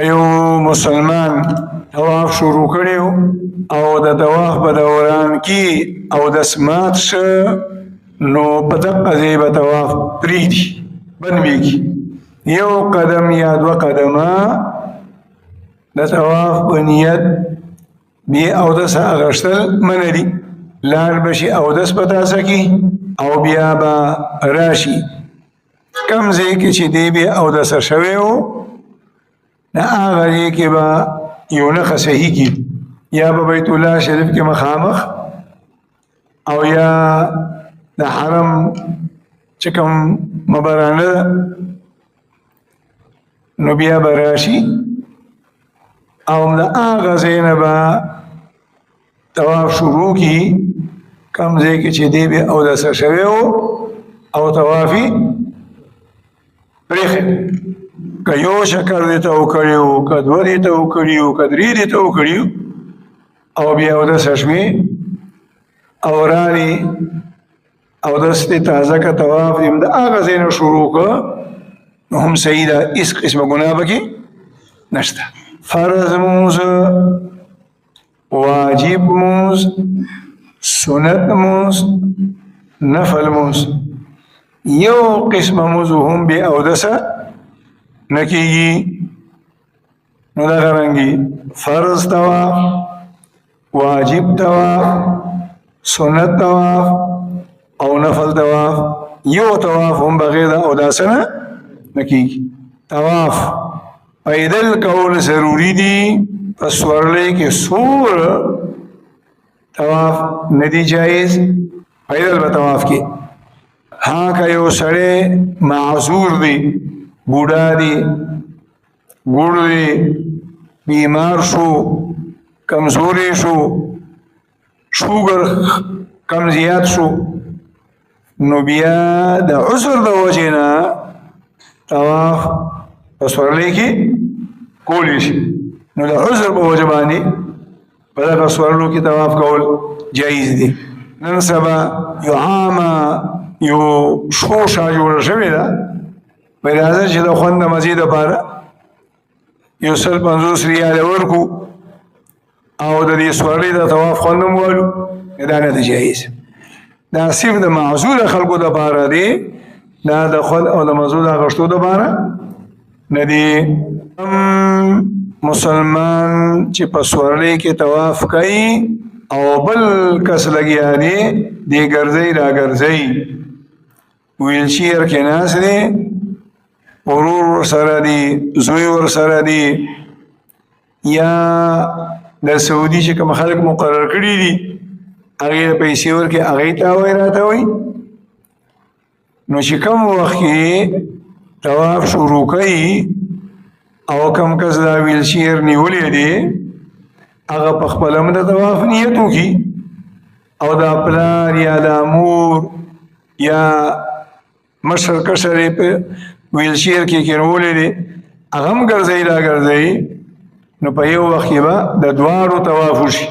یو مسلمان طواف شروع کړیو او د طواف په دوران کې او د سمات شه نو په دقه ځای به طواف پرېږدي بند بیږي یو قدم یا دوه قدمه د طواف په نیت بیا اودس اغشتل منع دي لاړ بشي اودس په تاسه کې او بیا به راشي کم ځای کې چې دی بیا اودس شوی و نه هغه ځای کې به یو نښه صحیح کي یا به بیت الله شریف کې مخامخ او یا د حرم چې کوم مبرانه ده نو بیا به راشي او د هغه ځای نه به طواف شروع کی کم ځای کې چې دی بیا اودس شوی و او طواف یې پرېښی که یو شکر دې ته وکړي و که دوه دې ته وکړي و که درې دې ته وکړي او بیا اودس شوې او رالې اودس دې تازه که طواف دې د هغه ځای نه شروع کړه نو هم صحیح ده هېڅ قسمه ګناه پکې نشته فرض مونځ واجب مونځ سنت مونځ نفل مونځ یو قسمه مونځ هم بې اودسه نه کېږي نو دغه رنګې فرض طواف واجب طواف سنت طواف او نفل طواف یو طواف هم بغیر د اوداسه نه کېږي طواف پیدل کول ضروری دی پس ورلی کې سور طواف ندی جائز پیدل به طواف کې ها که یو سړی معذور دی بوډا دی ګوړ دی بیمار شو کمزوری شو شوګر کم زیات شو نو بیا د عذر د وجې نه طواف پس ورلی کې کولی شي نو د عذر په وجه باندې په دغه سوارلو کې طواف کول جایز دی نن سبا یو عامه یو شوشه جوړه شوې ده وایي راځه چې د خوند د مزې دپاره یو 150 ریاله ورکو او د دې سوارلۍ د طواف خوند هم والو دا نه دی جایز دا صرف د معذوره خلکو دپاره دی دا د خوند او د مزو د اخیستو دپاره نه دی مسلمان چې په سوارلۍ کې طواف کوي او بل کس لګیا دی دی ګرځئ را ګرځئ ویلچیر کې ناست دی ورور ورسره دی زوی ورسره دی یا د سعودي چې کوم خلک مقرر کړي دي هغې ته پیسې ورکړي هغې ته وایي راته وایي نو چې کوم وخت کې طواف شروع کوي او کم کس دا ویلچیر نیولی دی هغه په خپله هم د طواف نیت وکړي او دا پلار یا دا مور یا مشر کشر یې په ویلچیر کې کېنولی دی هغه هم ګرځئ را ګرځئ نو په یو وخت کې به د دواړو طواف وشي